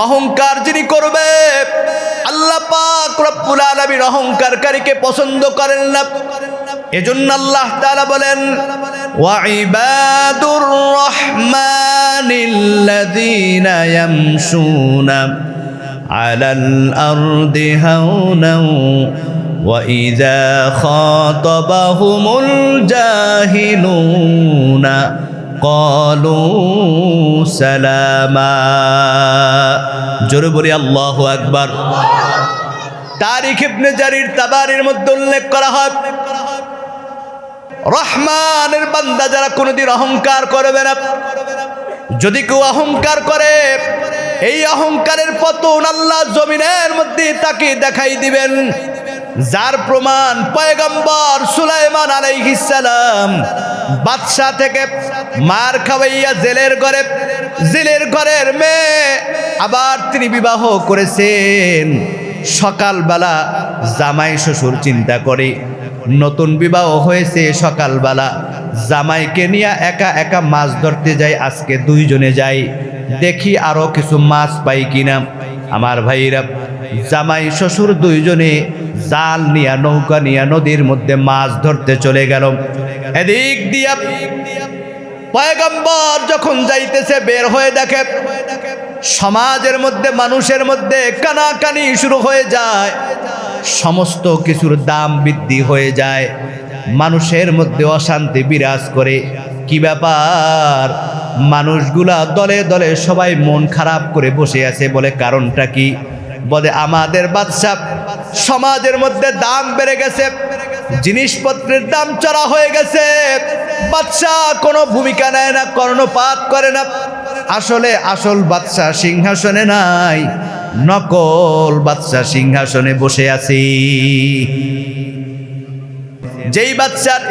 অহংকার যিনি করবে আল্লাহ পাক রব্বুল আলামিন অহংকারকারীকে পছন্দ করেন না। এজন্য আল্লাহ তাআলা বলেন ওয়া ইবাদুর রহমানিল্লাযীনা ইয়ামশুনা আলাল আরদি হাওনা ওয়া ইযা খাতাবাহুমুল জাহিলুনা ক্বালু সালামা। জোরে বলি আল্লাহু আকবার। তারিখ ইবনে জারির তাবারির মধ্যে উল্লেখ করা হয় রহমানের বান্দা যারা কোনোদিন অহংকার করবে না, যদি কেউ অহংকার করে এই অহংকারের পতন আল্লাহ জমিনের মধ্যে তাকে দেখাই দিবেন। যার প্রমাণ পয়গম্বর সুলাইমান আলাইহিস সালাম বাদশা থেকে মার খাওয়াইয়া জেলের ঘরের মেয়ে আবার তিনি বিবাহ করেছেন। সকালবেলা জামাই শ্বশুর চিন্তা করে, নতুন বিবাহ হয়েছে, সকালবেলা জামাইকে নিয়ে একা একা মাছ ধরতে যাই, আজকে দুইজনে যাই, দেখি আরো কিছু মাছ পাই কিনা। আমার ভাইরা জামাই শ্বশুর দুইজনে জাল নিয়া নৌকা নিয়া নদীর মধ্যে মাছ ধরতে চলে গেল। এদিক দিয়া পয়গম্বর যখন যাইতেছে বের হয়ে দেখে সমাজের মধ্যে মানুষের মধ্যে কানাকানি শুরু হয়ে যায়, সমস্ত কিছুর দাম বৃদ্ধি হয়ে যায়, মানুষের মধ্যে অশান্তি বিরাজ করে। কি ব্যাপার? মানুষগুলা দলে দলে সবাই মন খারাপ করে বসে আছে। বলে কারণটা কি? বলে আমাদের বাদশা সমাজের মধ্যে দাম বেড়ে গেছে, জিনিসপত্রের দাম চড়া হয়ে গেছে, বাদশা কোনো ভূমিকা নেয় না, কর্ণপাত করে না। আসলে আসল বাদশা সিংহাসনে নাই, নকল বাদশা সিংহাসনে বসে আছি। যেই বাদশার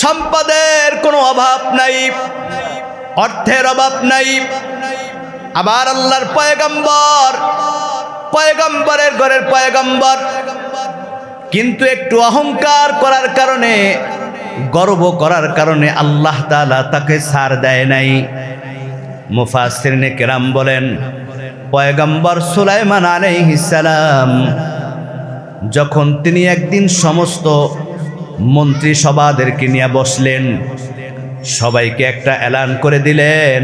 সম্পদের কোনো অভাব নাই, অর্থের অভাব নাই, আবার আল্লাহর পয়গম্বরের ঘরের পয়গম্বর, কিন্তু একটু অহংকার করার কারণে, গর্ব করার কারণে আল্লাহ তাআলা তাকে ছাড় দেয় নাই। মুফাসসিরিনে কেরাম বলেন পয়গম্বর সুলাইমান আলাইহিস সালাম যখন তিনি একদিন সমস্ত মন্ত্রী সভাদেরকে নিয়ে বসলেন, সবাইকে একটা এলান করে দিলেন,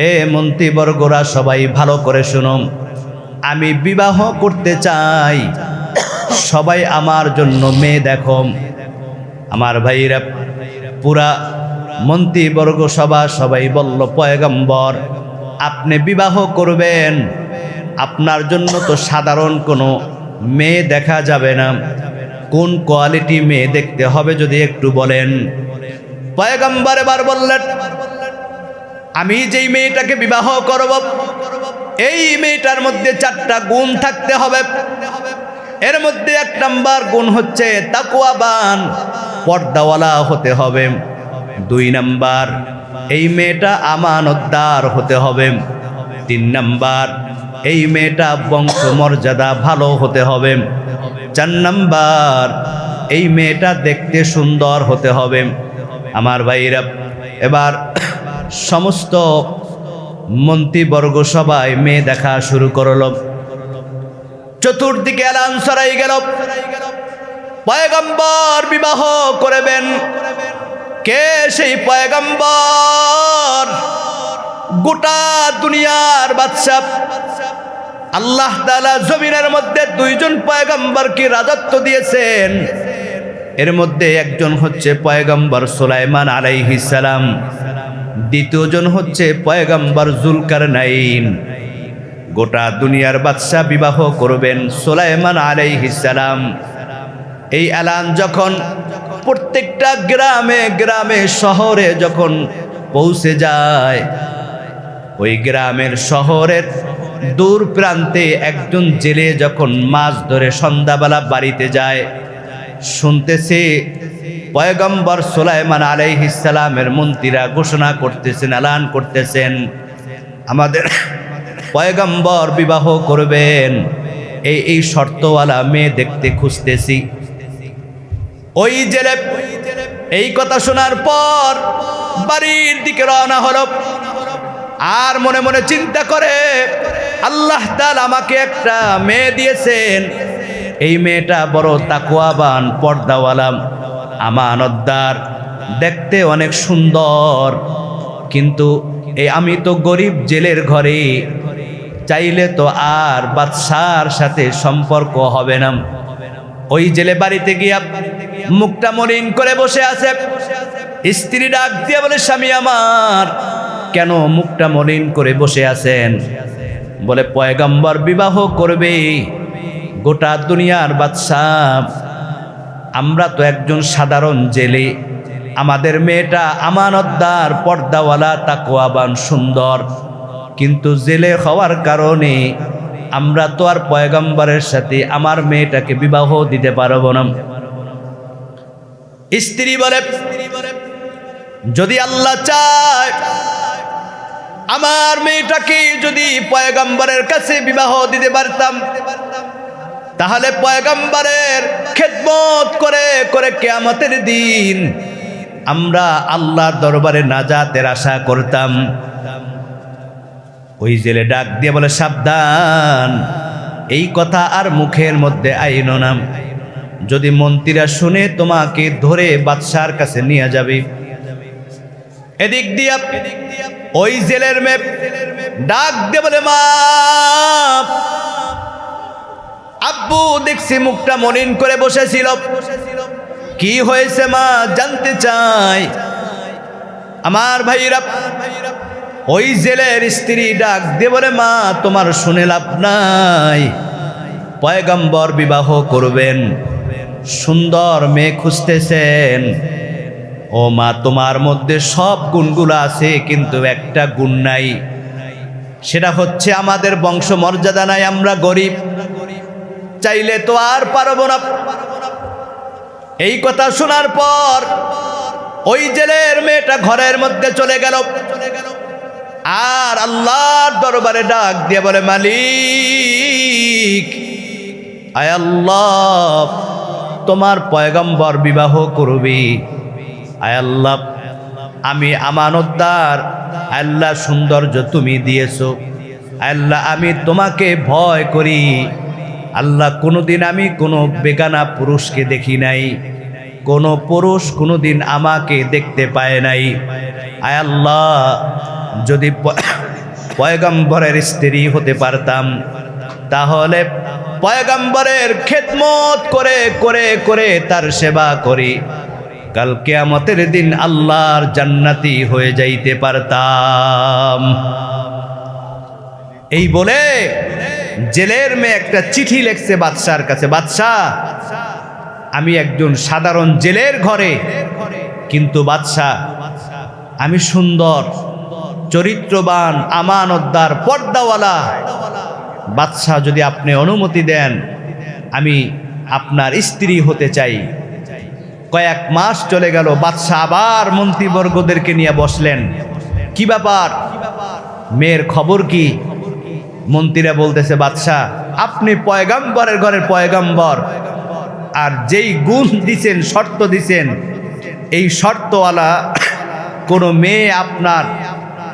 এ মন্ত্রীবর্গরা সবাই ভালো করে শুনো, আমি বিবাহ করতে চাই, সবাই আমার জন্য মেয়ে দেখো। আমার ভাইরা পুরা মন্ত্রীবর্গ সবাই বলল পয়গম্বর আপনি বিবাহ করবেন, আপনার জন্য তো সাধারণ কোনো মেয়ে দেখা যাবে না, কোন কোয়ালিটি মেয়ে দেখতে হবে যদি একটু বলেন। পয়গম্বর এবার বললেন আমি যেই মেয়েটাকে বিবাহ করব এই মেয়েটার মধ্যে 4টা গুণ থাকতে হবে। এর মধ্যে 1 নাম্বার গুণ হচ্ছে তাকওয়াবান, পর্দাওয়ালা হতে হবে। 2 নাম্বার এই মেয়েটা আমানতদার হতে হবে। 3 নাম্বার এই মেয়েটা বংশমর্যাদা ভালো হতে হবে। 4 নাম্বার এই মেয়েটা দেখতে সুন্দর হতে হবে। আমার ভাইরা এবার সমস্ত মন্ত্রীবর্গ সবাই মেয়ে দেখা শুরু করলো। চতুর্দিকে এলান ছড়াই গেল পয়গম্বর বিবাহ করবেন। কে সেই পয়গম্বর? গোটা দুনিয়ার বাদশা। আল্লাহ তাআলা জমিনের মধ্যে 2 জন পয়গম্বরকে রাজত্ব দিয়েছেন। এর মধ্যে একজন হচ্ছে পয়গম্বর সুলাইমান আলাইহিস সালাম, দ্বিতীয়জন হচ্ছে পয়গম্বর যুলকারনাইন। গোটা দুনিয়ার বাদশা বিবাহ করবেন সুলাইমান আলাইহিস সালাম। এই এলান যখন প্রত্যেকটা গ্রামে গ্রামে শহরে যখন পৌঁছে যায়, ওই গ্রামের শহরের দূর প্রান্তে একজন জেলে যখন মাছ ধরে সন্ধ্যাবেলা বাড়িতে যায়, শুনতেছে পয়গম্বর সুলাইমান আলাইহিস সালামের মন্ত্রীরা ঘোষণা করতেছেন, এলান করতেছেন আমাদের পয়গম্বর বিবাহ করবেন, এই শর্তওয়ালা মেয়ে দেখতে খুঁজতেছি। ওই জেলে এই কথা শোনার পর বাড়ির দিকে রওনা হলো। আর মনে মনে চিন্তা করে আল্লাহ তাআলা আমাকে একটা মেয়ে দিয়েছেন, এই মেয়েটা বড় তাকওয়াবান, পর্দাওয়ালা, আমানতদার, দেখতে অনেক সুন্দর, কিন্তু আমি তো গরিব জেলের ঘরে, চাইলে তো আর বাদশার সাথে সম্পর্ক হবে না। ওই জেলে বাড়িতে গিয়া মুখটা মলিন করে বসে আছে। স্ত্রী ডাক দিয়ে বলে, স্বামী আমার কেন মুখটা মলিন করে বসে আছেন? বলে, পয়গম্বর বিবাহ করবে, গোটা দুনিয়ার বাদশাহ, আমরা তো একজন সাধারণ জেলে, আমাদের মেয়েটা আমানতদার, পর্দাওয়ালা, তাকওয়াবান, সুন্দর, কিন্তু জেলে হওয়ার কারণে আমরা তো আর পয়গম্বরের সাথে আমার মেয়েটাকে বিবাহ দিতে পারবো না। স্ত্রী বলে, যদি আল্লাহ চায় আমার মেয়েটাকে যদি পয়গম্বরের কাছে বিবাহ দিতে পারতাম, তাহলে পয়গম্বরের খেদমত করে করে কিয়ামতের দিন আমরা আল্লাহর দরবারে নাজাতের আশা করতাম। ওই জেলে ডাক দিয়ে বলে, সাবধান, এই কথা আর মুখের মধ্যে আইনো না, যদি মন্ত্রীরা শুনে তোমাকে ধরে বাদশার কাছে নিয়ে যাবে। এদিক দিয়া ওই জেলের মেয়ে ডাক দিয়ে বলে, মা, আব্বু দেখছি মুখটা মলিন করে বসেছিল, কি হয়েছে মা, জানতে চাই। আমার ভাইরা, ওই জেলের স্ত্রী ডাক দিয়ে বলে, মা, তোমার শুনে লাভ নাই, পয়গম্বর বিবাহ করবেন, সুন্দর মেয়ে খুঁজতেছেন। ও মা, তোমার মধ্যে সব গুণগুলো আছে, কিন্তু একটা গুণ নাই, সেটা হচ্ছে আমাদের বংশ মর্যাদা নাই, আমরা গরিব, চাইলে তো আর পারবো না। এই কথা শোনার পর ওই জেলের মেয়েটা ঘরের মধ্যে চলে গেল, আর আল্লাহর দরবারে ডাক দিয়ে বলে, মালিক, আয় আল্লাহ, তোমার পয়গম্বর বিবাহ করবি, আয় আল্লাহ, আমি আমানতদার, আল্লাহ সৌন্দর্য তুমি দিয়েছো, আল্লাহ আমি তোমাকে ভয় করি, আল্লাহ কোনোদিন আমি কোনো বেগানা পুরুষকে দেখি নাই, কোনো পুরুষ কোনোদিন আমাকে দেখতে পায় নাই, আয় আল্লাহ, যদি পয়গম্বরের স্ত্রী হতে পারতাম, তাহলে পয়গম্বরের খেদমত করে করে করে তার সেবা করি, কাল কিয়ামতের দিন আল্লাহর জান্নাতি হয়ে যাইতে পারতাম। এই বলে জেলের মেয়ে একটা চিঠি লিখছে বাদশার কাছে, বাদশাহ, আমি একজন সাধারণ জেলের ঘরে, কিন্তু বাদশাহ আমি সুন্দর, চরিত্রবান, আমানতদার, পর্দাওয়ালা, বাদশাহ যদি আপনি অনুমতি দেন আমি আপনার স্ত্রী হতে চাই। কয়েক মাস চলে গেল, বাদশাহ আবার মন্ত্রীবর্গদেরকে নিয়ে বসলেন, কি ব্যাপার, মেয়ের খবর কি? মন্ত্রীরা বলতেছে, বাদশাহ আপনি পয়গম্বরের ঘরের পয়গম্বর, আর যেই গুণ দিছেন, শর্ত দিছেন, এই শর্তওয়ালা কোনো মেয়ে আপনার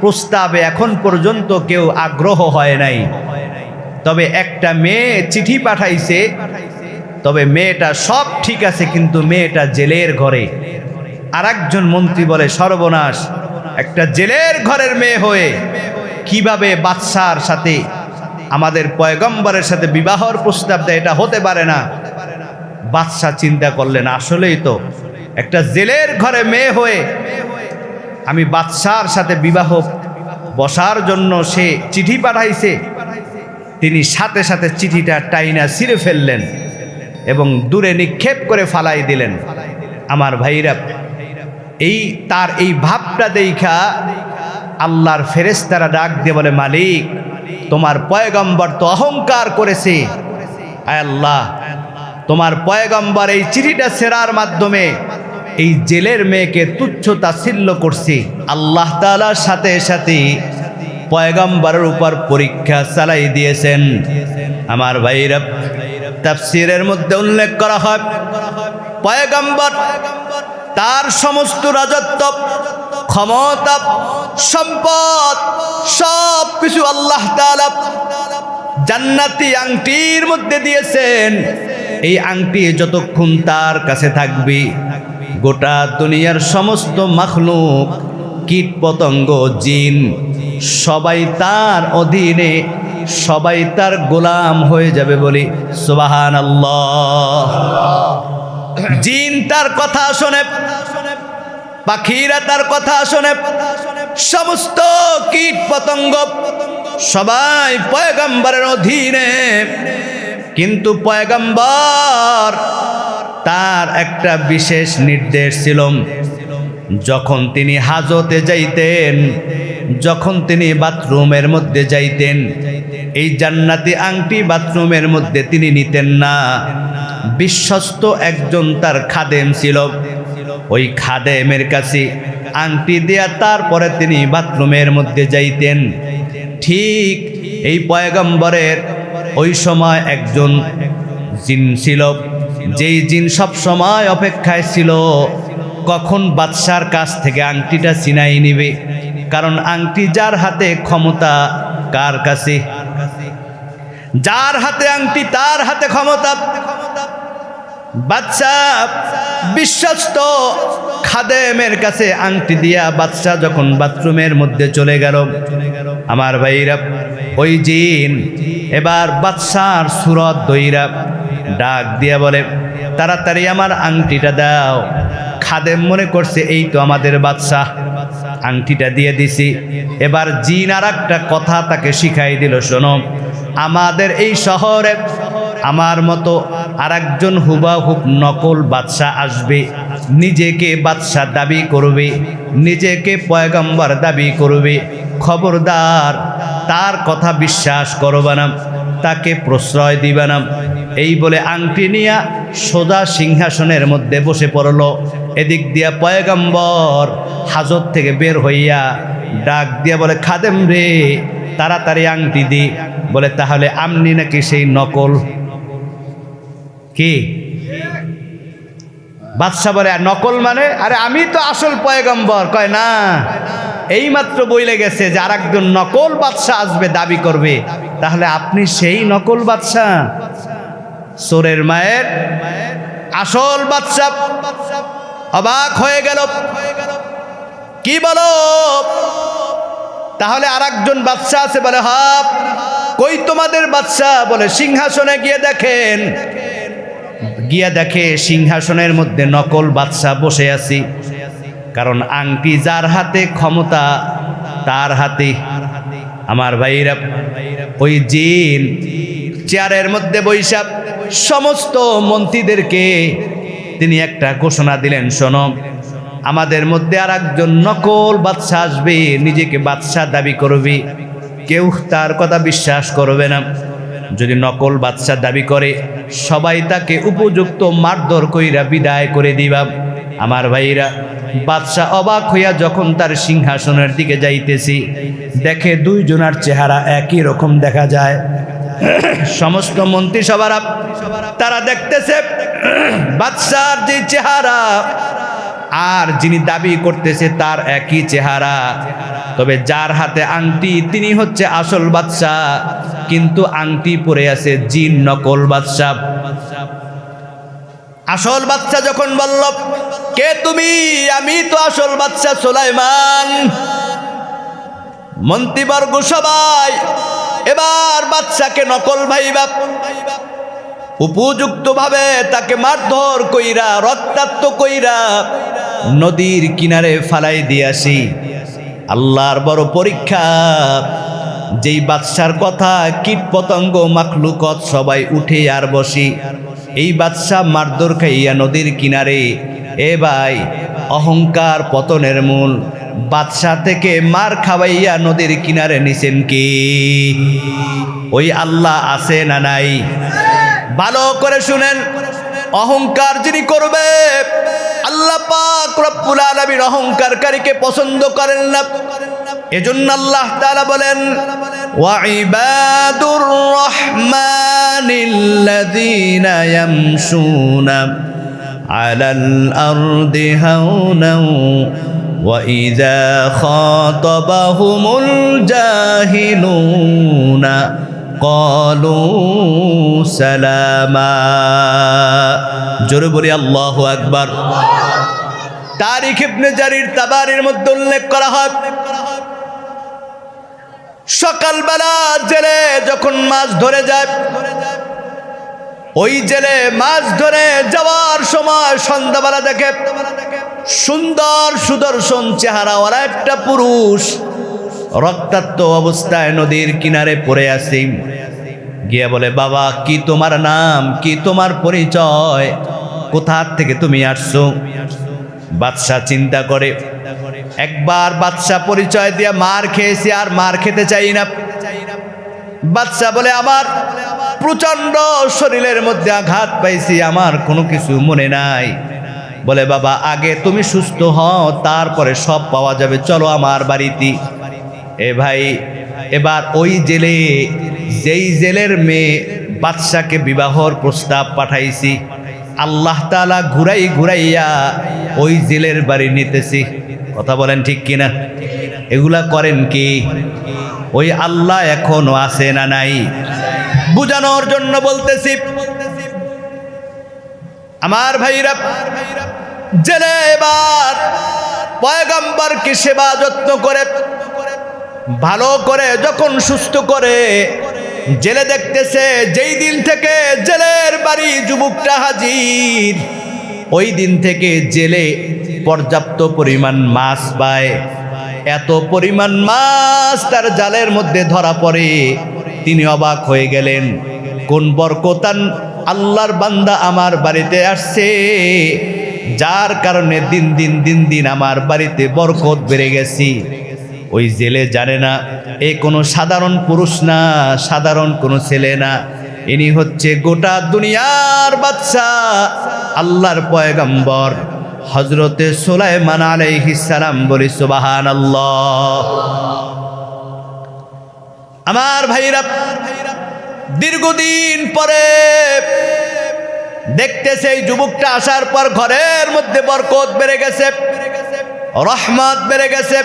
প্রস্তাবে এখন পর্যন্ত কেউ আগ্রহ হয় নাই, তবে একটা মেয়ে চিঠি পাঠাইছে, তবে মেয়েটা সব ঠিক আছে, কিন্তু মেয়েটা জেলের ঘরে। আর একজন মন্ত্রী বলে, সর্বনাশ, একটা জেলের ঘরের মেয়ে হয়ে কিভাবে বাদশার সাথে, আমাদের পয়গম্বরের সাথে বিবাহর প্রস্তাব দেয়, এটা হতে পারে না। বাদশাহ চিন্তা করলেন, আসলেই তো একটা জেলের ঘরে মেয়ে হয়ে আমি বাদশার সাথে বিবাহ বসার জন্য সে চিঠি পাঠাইছে। তিনি সাথে সাথে চিঠিটা টাইনা ছিঁড়ে ফেললেন এবং দূরে নিক্ষেপ করে ফালাই দিলেন। আমার ভাইরা, তার এই ভাবটা দেখা আল্লাহর ফেরেশতারা ডাক দিয়ে বলে, মালিক, তোমার পয়গম্বর তো অহংকার করেছে, আয় আল্লাহ, তোমার পয়গম্বর এই চিঠিটা ছেড়ার মাধ্যমে এই জেলের মেয়েকে তুচ্ছ তাচ্ছিল্য করছে। আল্লাহ তাআলার সাথে সাথে পয়গম্বরের উপর পরীক্ষা চালাই দিয়েছেন। আমার ভাইরা, তাফসীরের মধ্যে উল্লেখ করা হয়, পয়গম্বর তার সমস্ত রাজত্ব, ক্ষমতা, সম্পদ সব কিছু আল্লাহ তাআলা জান্নাতি আংটির মধ্যে দিয়েছেন। এই আংটি যতক্ষণ তার কাছে থাকবে, গোটা দুনিয়ার সমস্ত মাখলুক, কীট পতঙ্গ, জিন সবাই তার অধীনে, সবাই তার গোলাম হয়ে যাবে বলি সুবহানাল্লাহ। জিন তার কথা শোনে, পাখিরা তার কথা শোনে, সমস্ত কীট পতঙ্গ সবাই পয়গম্বরের অধীনে। কিন্তু পয়গম্বর তার একটা বিশেষ নির্দেশ ছিল, যখন তিনি হাজতে যাইতেন, যখন তিনি বাথরুমের মধ্যে যাইতেন, এই জান্নাতি আংটি বাথরুমের মধ্যে তিনি নিতেন না। বিশ্বস্ত একজন তার খাদেম ছিল, ওই খাদেমের কাছে আংটি দিয়া তারপরে তিনি বাথরুমের মধ্যে যাইতেন। ঠিক এই পয়গম্বরের ওই সময় একজন জিন ছিল, যেই জিন সব সময় অপেক্ষায় ছিল কখন বাদশার কাছ থেকে আংটিটা ছিনাই নিবে। কারণ আংটি যার হাতে ক্ষমতা কার কাছে, যার হাতে আংটি তার হাতে ক্ষমতা। বাদশা বিশ্বস্ত খাদেমের কাছে আংটি দিয়া বাদশা যখন বাথরুমের মধ্যে চলে গেল, আমার ভাইরা, ওই জিন এবার বাদশার সুরত দইরা ডাক দিয়া বলে, তাড়াতাড়ি আমার আংটিটা দাও। খাদেম মনে করছে এই তো আমাদের বাদশাহ, আংটিটা দিয়ে দিছি। এবার জিন আর একটা কথা তাকে শিখাই দিল, শোনো, আমাদের এই শহরে আমার মতো আরেকজন হুবাহুব নকল বাদশাহ আসবে, নিজেকে বাদশাহ দাবি করবে, নিজেকে পয়গম্বর দাবি করবে। খবরদার তার কথা বিশ্বাস করবে না, তাকে প্রশ্রয় দিবে না। এই বলে আংটি নিয়া সোজা সিংহাসনের মধ্যে বসে পড়ল। এদিক দিয়া পয়গম্বর হাজত থেকে বের হইয়া ডাক দিয়া বলে, খাদেম রে, তাড়াতাড়ি আংটি দি। বলে, তাহলে আপনি নাকি সেই নকল? কি বাদশা বলে, নকল মানে? আরে আমি তো আসল পয়গম্বর। কয় না, এইমাত্র বইলে গেছে যে আর একজন নকল বাদশা আসবে, দাবি করবে। তাহলে আপনি সেই নকল বাদশা? চোরের মায়ের আসল বাদশা অবাক হয়ে গেল। কি বলো? তাহলে আর একজন বাদশা আছে? বলে, হ্যাঁ। কই তোমাদের বাদশা? বলে, সিংহাসনে গিয়ে দেখেন। গিয়া দেখে সিংহাসনের মধ্যে নকল বাদশা বসে আছি। কারণ আংটি যার হাতে ক্ষমতা তার হাতে। আমার ভাইরা, ওই জিন চেয়ারের মধ্যে বৈশা সমস্ত মন্ত্রীদেরকে তিনি একটা ঘোষণা দিলেন, শোনো, আমাদের মধ্যে আর একজন নকল বাদশা আসবে, নিজেকে বাদশা দাবি করবে, কেউ তার কথা বিশ্বাস করবে না। যদি নকল বাদশা দাবি করে, সবাই তাকে উপযুক্ত মারধর কইরা বিদায় করে দিবা। আমার ভাইরা, বাদশা অবাক হইয়া যখন তার সিংহাসনের দিকে যাইতেছি, দেখে দুইজনার চেহারা একই রকম দেখা যায়। সমস্ত মন্ত্রী সভারা তারা দেখতেছে বাদশার যে চেহারা আর যিনি দাবি করতেছে তার একই চেহারা। তবে যার হাতে আংটি তিনি হচ্ছে আসল বাদশা, কিন্তু আংটি পরে আছে জিন নকল বাদশা। আসল বাদশা যখন বলল, কে তুমি? আমি তো আসল বাদশা সুলাইমান। মন্ত্রীবর্গ সবাই এবার বাদশাকে নকল ভাইবা, উপযুক্ত ভাবে তাকে মারধর কইরা রক্তাক্ত কইরা নদীর কিনারে ফালাই দিয়াছি। আল্লাহর বড় পরীক্ষা, যেই বাদশার কথা কীট পতঙ্গ মাখলুকত সবাই উঠে আর বসি, এই বাদশা মারধর খাইয়া নদীর কিনারে। এ ভাই, অহংকার পতনের মূল। বাদশা থেকে মার খাওয়াইয়া নদীর কিনারে নিছেন কি? ওই আল্লাহ আছে না নাই? ভালো করে শুনেন, অহংকার যিনি করবে, আল্লাহ পাক রব্বুল আলামিন অহংকারকারীকে পছন্দ করেন না। এজন্য আল্লাহ তাআলা বলেন, ওয়া ইবাদুর রহমানিল্লাযীনা ইয়ামশুনা আলাল আরদি হাওনা ওয়া ইযা খাতাবাহুমুল জাহিলুনা قالوا سلاما জোরে বলি আল্লাহু আকবার। তারিখ ইবনে জারির তাবারির মধ্যে উল্লেখ করা হয় সকালবেলা জেলে যখন মাছ ধরে যায়, ওই জেলে মাছ ধরে যাওয়ার সময় সন্ধ্যাবেলা দেখে সুন্দর সুদর্শন চেহারাওয়ালা একটা পুরুষ রক্তাক্ত অবস্থায় নদীর কিনারে পড়ে আছে। গিয়ে বলে, বাবা কি তোমার নাম, কি তোমার পরিচয়, কোথা থেকে তুমি আসছো? বাদশা চিন্তা করে, একবার বাদশা পরিচয় দিয়ে মার খেয়েছি, আর মার খেতে চাই না। বাদশা বলে, আমার প্রচন্ড শরীরের মধ্যে আঘাত পাইছি, আমার কোনো কিছু মনে নাই। বলে, বাবা আগে তুমি সুস্থ হও, তারপরে সব পাওয়া যাবে, চলো আমার বাড়িতে। এ ভাই, এবার ওই জেলে, যেই জেলের মেয়ে বাদশাকে বিবাহর প্রস্তাব পাঠাইছি, আল্লাহ তাআলা ঘুরাই ঘুরাইয়া ওই জেলের বাড়ি নিতেছি। কথা বলেন ঠিক কিনা? এগুলা করেন কি? ওই আল্লাহ এখনো আছে না নাই? বুঝানোর জন্য বলতেছি। আমার ভাইরা, জেলে এবার পয়গম্বরকে সেবা যত্ন করে ভালো করে যখন সুস্থ করে, জেলে দেখতেছে যেই দিন থেকে জেলের বাড়ি যুবকটা হাজির, ওই দিন থেকে জেলে পর্যাপ্ত পরিমাণ মাছ পায়। এত পরিমাণ মাছ তার জালের মধ্যে ধরা পড়ে, তিনি অবাক হয়ে গেলেন। কোন বরকতান আল্লাহর বান্দা আমার বাড়িতে আসছে, যার কারণে দিন দিন আমার বাড়িতে বরকত বেড়ে গেছি। ওই জেলে জানে না এ কোনো সাধারণ পুরুষ না, সাধারণ কোনো ছেলে না, ইনি হচ্ছে গোটা দুনিয়ার বাদশা, আল্লাহর পয়গম্বর হযরতে সুলাইমান আলাইহিস সালাম। বলি সুবহানাল্লাহ। আমার ভাইরা, দীর্ঘদিন পরে দেখতেছে এই যুবকটা আসার পর ঘরের মধ্যে বরকত বেড়ে গেছে, রহমত বেড়ে গেছে,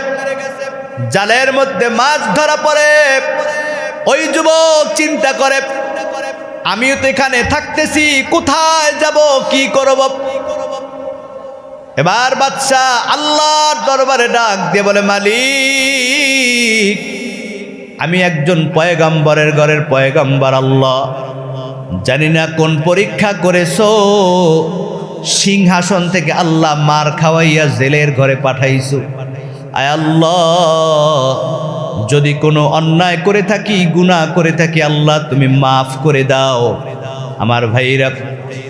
জালের মধ্যে মাছ ধরা পড়ে। ওই যুবক চিন্তা করে, আমিও তো এখানে থাকতেছি, কোথায় যাব, কি করব? এবার বাদশা আল্লাহর দরবারে ডাক দিয়ে বলে, মালিক, আমি একজন পয়গম্বরের ঘরের পয়গম্বর, আল্লাহ জানি না কোন পরীক্ষা করেছো, সিংহাসন থেকে আল্লাহ মার খাওয়াইয়া জেলের ঘরে পাঠাইছো। আয় আল্লাহ, যদি কোনো অন্যায় করে থাকি, গুনাহ করে থাকি, আল্লাহ তুমি মাফ করে দাও। আমার ভাইরা,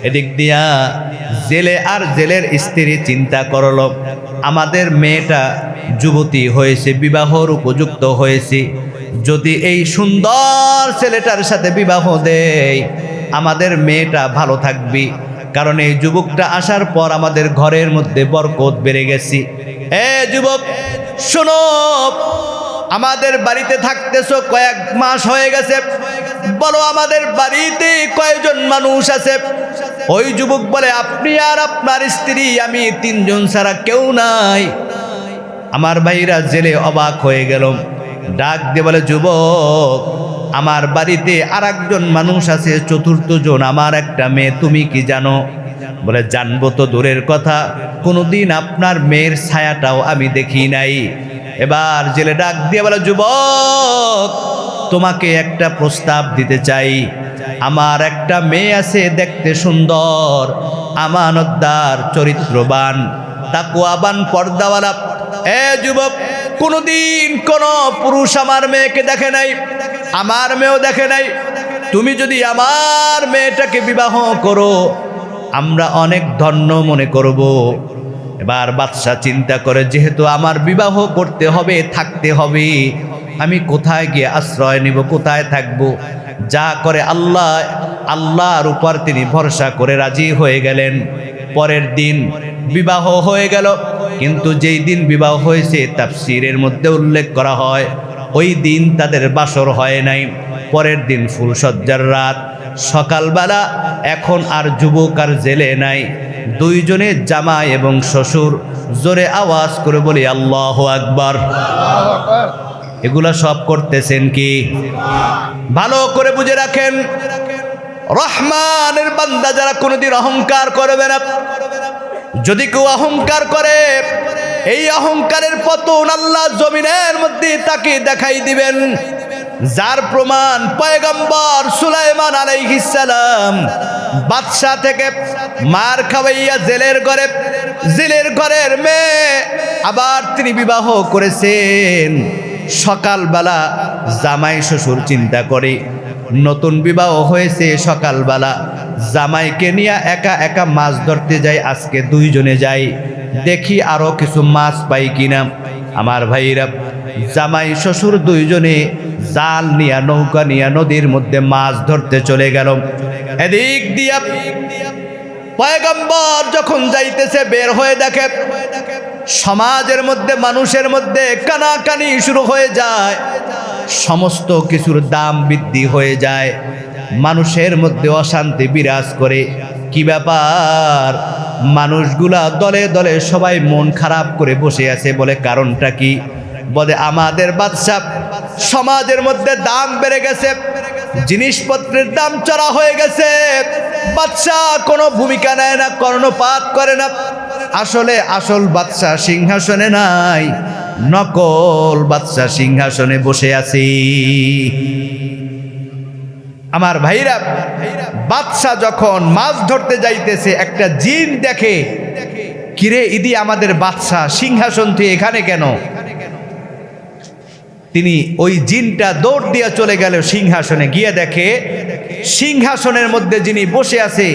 এদিক দিয়া জেলে আর জেলের স্ত্রী চিন্তা করল, আমাদের মেয়েটা যুবতী হয়েছে, বিবাহর উপযুক্ত হয়েছে, যদি এই সুন্দর ছেলেটার সাথে বিবাহ দেই, আমাদের মেয়েটা ভালো থাকবে, কারণ এই যুবকটা আসার পর আমাদের ঘরের মধ্যে বরকত বেড়ে গেছে। এ যুবক শোনো, আমাদের বাড়িতে থাকতেছো কয়েক মাস হয়ে গেছে, বলো আমাদের বাড়িতে কয়জন মানুষ আছে? ওই যুবক বলে, আপনি আর আপনার স্ত্রী, আমি তিনজন ছাড়া কেউ নাই। আমার ভাইরা জেলে অবাক হয়ে গেল, ডাক দিয়ে বলে, যুবক আমার বাড়িতে আর একজন মানুষ আছে, চতুর্থ জন, আমার একটা মেয়ে, তুমি কি জানো? বলে, জানবো তো দূরের কথা, কোনোদিন আপনার মেয়ের ছায়াটাও আমি দেখি নাই। এবার জেলে ডাক দিয়ে বলে, যুবক তোমাকে একটা প্রস্তাব দিতে চাই, আমার একটা মেয়ে আছে, দেখতে সুন্দর, আমানতদার, চরিত্রবান, তাকওয়াবান, পর্দাওয়ালা। এ যুবক, কোনোদিন কোনো পুরুষ আমার মেয়েকে দেখে নাই, আমার মেয়েও দেখে নাই, তুমি যদি আমার মেয়েটাকে বিবাহ করো, আমরা অনেক ধন্য মনে করব। এবার বাদশা চিন্তা করে, যেহেতু আমার বিবাহ করতে হবে, থাকতে হবে, আমি কোথায় গিয়ে আশ্রয় নিব, কোথায় থাকব? যা করে আল্লাহ, আল্লাহর উপর তিনি ভরসা করে রাজি হয়ে গেলেন। পরের দিন বিবাহ হয়ে গেল, কিন্তু যেই দিন বিবাহ হয়েছে তাফসীরের মধ্যে উল্লেখ করা হয়, ওই দিন তাদের বাসর হয় নাই। পরের দিন ফুলসজ্জার রাত, সকালবেলা এখন আর যুবক আর জেলে নাই, দুইজনে জামাই এবং শ্বশুর জোরে আওয়াজ করে বলি আল্লাহু আকবার। এগুলা সব করতেছেন কি? ভালো করে বুঝে রাখেন, রহমানের বান্দা যারা কোনোদিন অহংকার করবে না। যদি কেউ অহংকার করে, এই অহংকারের পতন আল্লাহ জমিনের মধ্যে তাকে দেখাই দিবেন। যার প্রমাণ পয়গম্বর সুলাইমান আলাইহিস সালাম বাদশা থেকে মার খাওয়াইয়া জেলের ঘরের মেয়ে আবার তিনি বিবাহ করেছেন। সকালবেলা জামাই শ্বশুর চিন্তা করে, নতুন বিবাহ হয়েছে, সকালবেলা জামাইকে নিয়ে একা একা মাছ ধরতে যাই। আজকে দুইজনে যাই, দেখি আরো কিছু মাছ পাই কিনা। আমার ভাইরা, জামাই শ্বশুর দুইজনে জাল নিয়া, নৌকা নিয়া নদীর মধ্যে মাছ ধরতে চলে গেল। এদিক দিয়া পয়গম্বর যখন যাইতেছে, বের হয়ে দেখে সমাজের মধ্যে, মানুষের মধ্যে কানাকানি শুরু হয়ে যায়, সমস্ত কিছুর দাম বৃদ্ধি হয়ে যায়, মানুষের মধ্যে অশান্তি বিরাজ করে। কি ব্যাপার? মানুষগুলা দলে দলে সবাই মন খারাপ করে বসে আছে। বলে কারণটা কি? বলে আমাদের বাদশা, সমাজের মধ্যে দাম বেড়ে গেছে, জিনিসপত্রের দাম চড়া হয়ে গেছে, বাদশা কোনো ভূমিকা নেয় না, কর্ণপাত করে না। আসলে আসল বাদশা সিংহাসনে নাই, নকল বাদশা সিংহাসনে বসে আছি। আমার ভাইরা, বাদশা যখন মাছ ধরতে যাইতেছে, একটা জিন দেখে, কিরে ইদি আমাদের বাদশা সিংহাসন থেকে এখানে কেন? তিনি ওই জিনটা দৌড় দিয়ে চলে গেল সিংহাসনে, গিয়ে দেখে সিংহাসনের মধ্যে যিনি বসে আছে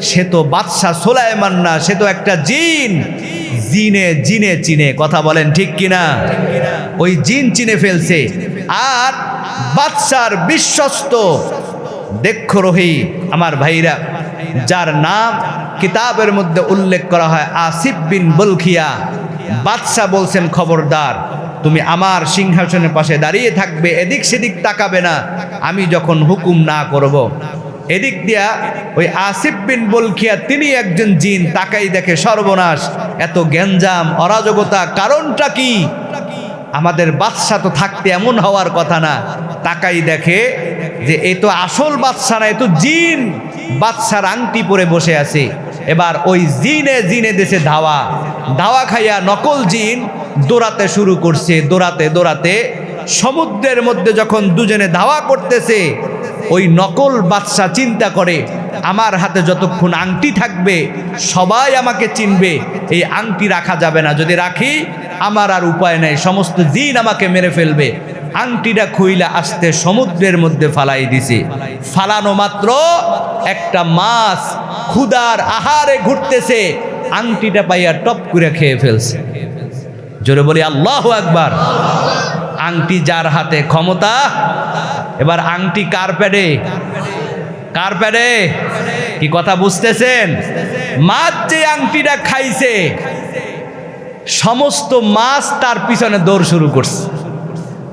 সে তো বাদশা সুলাইমান না, সে তো একটা জিন। জিনে চিনে, কথা বলেন ঠিক কিনা? ওই জিন চিনে ফেলছে। আর বাদশার বিশ্বস্ত দেক্ষরোহী আমার ভাইরা, যার নাম কিতাবের মধ্যে উল্লেখ করা হয় আসিফ বিন বলখিয়া, বাদশা বলছেন খবরদার, তুমি আমার সিংহাসনের পাশে দাঁড়িয়ে থাকবে, এদিক সেদিক তাকাবে না আমি যখন হুকুম না করব। এদিক দিয়া ওই আসিফ বিন বলখিয়া তিনি একজন জিন, তাকাই দেখে সর্বনাশ, এত গ্যাঞ্জাম অরাজকতা, কারণটা কি? আমাদের বাদশা তো থাকতে এমন হওয়ার কথা না। তাকাই দেখে যে এ তো আসল বাদশা না, এ তো জিন, বাদশার আংটি পরে বসে আছে। এবার ওই জিনে দেশে ধাওয়া খাইয়া নকল জিন দৌড়াতে শুরু করছে। দৌড়াতে সমুদ্রের মধ্যে যখন দুজনে ধাওয়া করতেছে, ওই নকল বাদশা চিন্তা করে আমার হাতে যতক্ষণ আংটি থাকবে সবাই আমাকে চিনবে, এই আংটি রাখা যাবে না, যদি রাখি আমার আর উপায় নেই, সমস্ত জিন আমাকে মেরে ফেলবে। আংটিটা খুইলা আসতে সমুদ্রের মধ্যে ফালাই দিছে। ফালানো মাত্র একটা মাছ ক্ষুধার আহারে ঘুরতেছে, আংটিটা পাইয়া টপ করে খেয়ে ফেলছে। জোরে বলি আল্লাহু আকবার। আংটি যার হাতে ক্ষমতা। এবার আংটি কার প্যাডে? কি কথা বুঝতেছেন? মাছ যে আংটিটা খাইছে, সমস্ত মাছ তার পিছনে দৌড় শুরু করছে।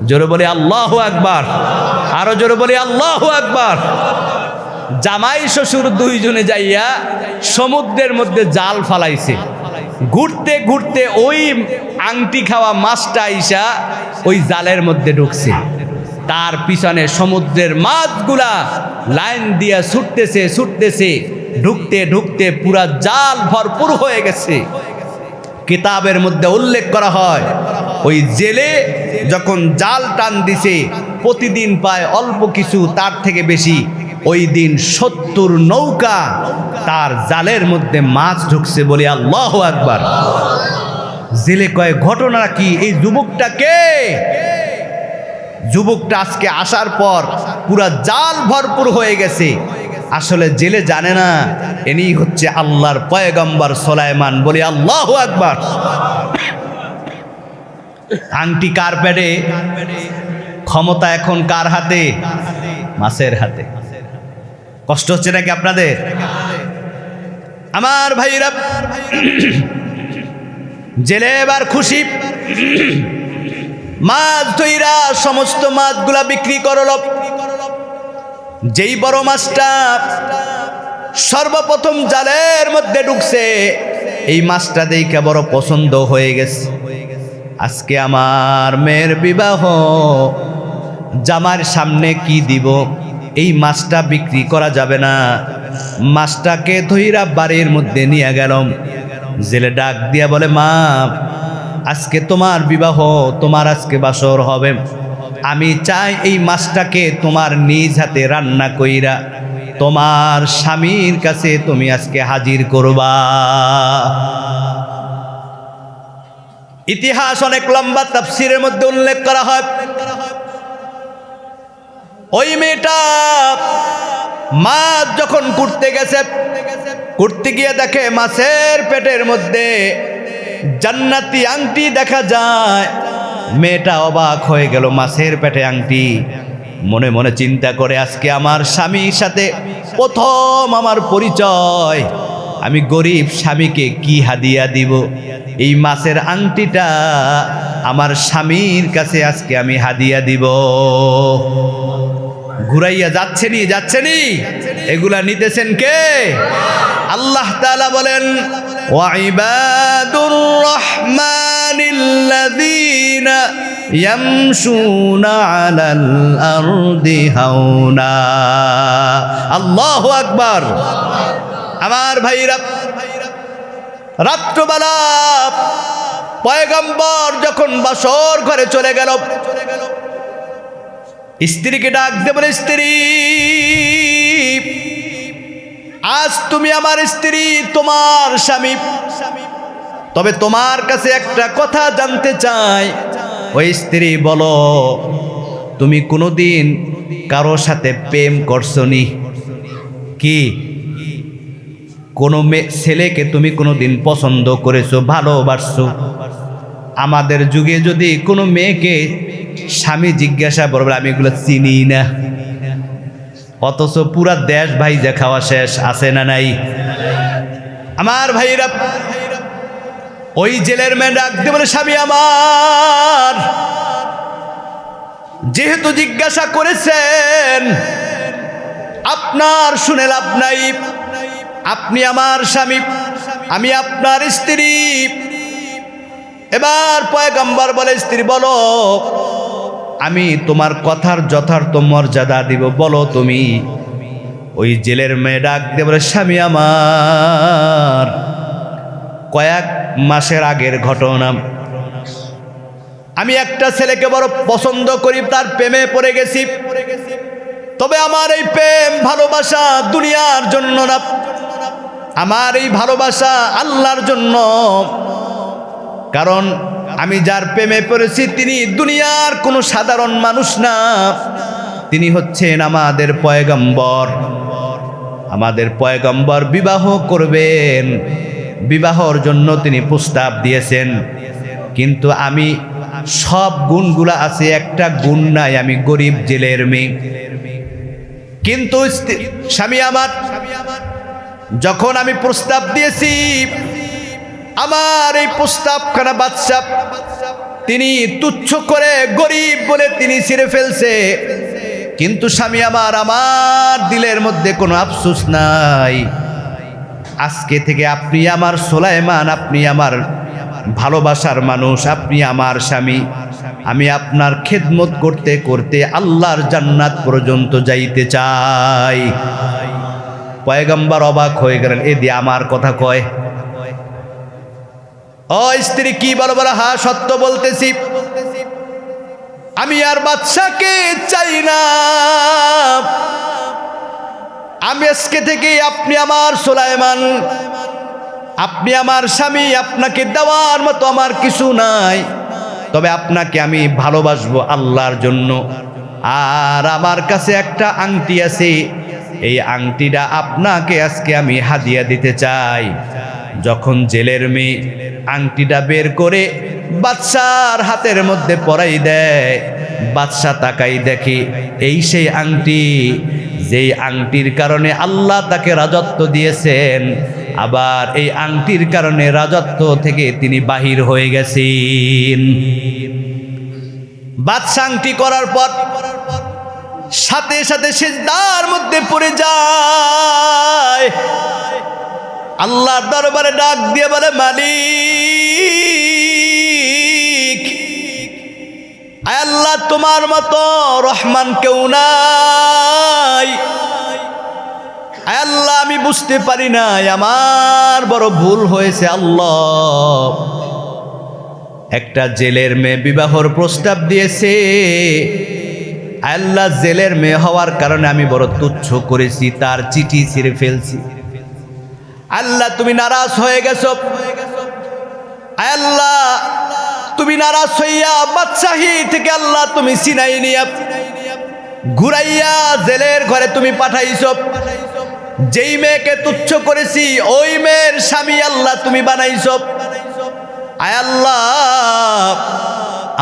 জোরে বলি আল্লাহু আকবার। আরো জোরে বলি আল্লাহু আকবার। জামাই শ্বশুর দুইজনে যাইয়া সমুদ্রের মধ্যে জাল ফালাইছে। ঘুরতে ওই আংটি খাওয়া মাছটা আইসা ওই জালের মধ্যে ঢুকছে। তার পিছনে সমুদ্রের মাছগুলা লাইন দিয়া ছুটতেছে, ঢুকতে পুরা জাল ভরপুর হয়ে গেছে। কিতাবের মধ্যে উল্লেখ করা হয়, ওই জেলে যখন জাল টান দিছে প্রতিদিন পায় অল্প কিছু, তার থেকে বেশি। ওই দিন 70 নৌকা তার জালের মধ্যে মাছ ঢুকছে। বলি আল্লাহু আকবার। জেলে কয় ঘটনা কি? এই যুবকটা আজকে আসার পর পুরা জাল ভরপুর হয়ে গেছে। আসলে জেলে জানে না ইনি হচ্ছে আল্লাহর পয়গম্বর সুলাইমান। বলি আল্লাহু আকবার। আংটি কার প্যাডে? ক্ষমতা এখন কার হাতে? মাছের হাতে। কষ্ট হচ্ছে নাকি আপনাদের? আমার ভাইরা, জেলে এবার খুশি। মাছ ধইরা সমস্ত মাছগুলা বিক্রি করল। যেই বড় মাছটা সর্বপ্রথম জালের মধ্যে ঢুকছে, এই মাছটা দেখে বড় পছন্দ হয়ে গেছে। আজকে আমার মেয়ের বিবাহ, জামার সামনে কি দিব? এই মাছটা বিক্রি করা যাবে না। মাছটাকে ধইরা বাড়ির মধ্যে নিয়ে গেলাম। জেলে ডাক দিয়া বলে, মা, আজকে তোমার বিবাহ, তোমার আজকে বাসর হবে। আমি চাই এই মাছটাকে তোমার নিজ হাতে রান্না কইরা তোমার স্বামীর কাছে তুমি আজকে হাজির করবা। ইতিহাস অনেক লম্বা, তাফসীরের মধ্যে উল্লেখ করা হয়, ওই মেয়েটা মাছ যখন কুটতে গেছে, কুটতে গিয়ে দেখে মাছের পেটের মধ্যে জান্নাতি আংটি দেখা যায়। মেয়েটা অবাক হয়ে গেল, মাছের পেটে আংটি। মনে মনে চিন্তা করে, আজকে আমার স্বামীর সাথে প্রথম আমার পরিচয়, আমি গরিব স্বামীকে কি হাদিয়া দিব? এই মাছের আংটিটা আমার স্বামীর কাছে আজকে আমি হাদিয়া দিব। ঘুরাইয়া যাচ্ছেনি, এগুলা নিতেছেন কে? আল্লাহ তাআলা বলেন, ওয়াইবাদুর রহমানিল্লাযীনা ইয়ামশুনা আলাল আরদি হাওনা। আল্লাহু আকবার। আমার ভাইরা, রাত্রবেলা পয়গম্বর যখন বাসর ঘরে চলে গেল, স্ত্রীকে ডাক দিয়ে বলে, স্ত্রী, আজ তুমি আমার স্ত্রী, তোমার স্বামী, তবে তোমার কাছে একটা কথা জানতে চাই। ওই স্ত্রী, বলো, তুমি কোনোদিন কারো সাথে প্রেম করছনি? কি কোনো ছেলেকে তুমি কোনোদিন পছন্দ করেছো, ভালোবাসছো? আমাদের যুগে যদি কোনো মেয়েকে স্বামী জিজ্ঞাসা করবে, আমি এগুলো চিনি না, অথচ পুরা দেশ ভাইজা খাওয়া শেষ, আছে না নাই? আমার ভাইরা, ওই জেলের মেয়ে ডাক দিয়ে বলে, স্বামী আমার, যেহেতু জিজ্ঞাসা করেছেন, আপনার শুনে লাভ নাই, আপনি আমার স্বামী, আমি আপনার স্ত্রী। এবার পয়গম্বর বলে, স্ত্রী বলো, আমি তোমার কথার যথার্থ মর্যাদা দিব, বলো তুমি। ওই জেলের মেয়ে ডাক দিয়ে বলে, স্বামী আমার, কয়েক মাসের আগের ঘটনা, আমি একটা ছেলেকে বড় পছন্দ করি, তার প্রেমে পড়ে গেছি। তবে আমার এই প্রেম ভালোবাসা দুনিয়ার জন্য না, আমার এই ভালোবাসা আল্লাহর জন্য। কারণ আমি যার প্রেমে পড়েছি তিনি দুনিয়ার কোনো সাধারণ মানুষ না, তিনি হচ্ছেন আমাদের পয়গম্বর। আমাদের পয়গম্বর বিবাহ করবেন, বিবাহর জন্য তিনি প্রস্তাব দিয়েছেন। কিন্তু আমি সব গুণগুলা আছে, একটা গুণ নাই, আমি গরিব জেলের মেয়ে। কিন্তু স্বামী আমার, যখন আমি প্রস্তাব দিয়েছি, আমার এই প্রস্তাবখানা বাদশা তিনি তুচ্ছ করে গরিব বলে তিনি ছিঁড়ে ফেলছে। কিন্তু স্বামী আমার, আমার দিলের মধ্যে কোনো আফসোস নাই। আজকে থেকে আপনি আমার সুলাইমান, আপনি আমার ভালোবাসার মানুষ, আপনি আমার স্বামী। আমি আপনার খেদমত করতে করতে আল্লাহর জান্নাত পর্যন্ত যাইতে চাই। পয়গম্বর অবাক হয়ে গেলেন, এ দিয়ে আমার কথা কয়। ও স্ত্রী, কি বলো? বলো, হ্যাঁ সত্য বলতেছি, আমি আর বাদশাকে চাই না। আমি আজকে থেকে আপনি আমার সুলাইমান, আপনি আমার স্বামী, আপনাকে দেওয়ার মতো আমার কিছু নাই। তবে আপনাকে আমি ভালোবাসবো আল্লাহর জন্য। আর আমার কাছে একটা আংটি আছে, এই আংটিটা আপনাকে আজকে আমি হাদিয়া দিতে চাই। যখন জেলের মেয়ে আংটিটা বের করে বাদশার হাতের মধ্যে পরাই দেয়, বাদশা তাকাই দেখে এই সেই আংটি, যেই আংটির কারণে আল্লাহ তাকে রাজত্ব দিয়েছেন। আবার এই আংটির কারণে রাজত্ব থেকে তিনি বাহির হয়ে গেছেন। বাদশা আংটি করার পর সাথে সাথে সিজদার মধ্যে পড়ে যায়, আল্লাহর দরবারে ডাক দিয়ে বলে, মালিক, আয় আল্লাহ তোমার মতো রহমান কেউ নাই। আয় আল্লাহ আমি বুঝতে পারি নাই, আমার বড় ভুল হয়েছে আল্লাহ। একটা জেলের মেয়ে বিবাহর প্রস্তাব দিয়েছে, আল্লাহ জেলের মেয়ে হওয়ার কারণে আমি বড় তুচ্ছ করেছি, তার চিঠি ছিঁড়ে ফেলছি। আল্লাহ তুমি নারাজ হয়ে গেছো। আল্লাহ তুমি নারাজ হইয়া বাদশাহী থেকে আল্লাহ তুমি সিনাই নিয়া ঘুরাইয়া জেলের ঘরে তুমি পাঠাইছো। যেই মেয়েকে তুচ্ছ করেছি ওই মেয়ের স্বামী আল্লাহ তুমি বানাইছো। আয় আল্লাহ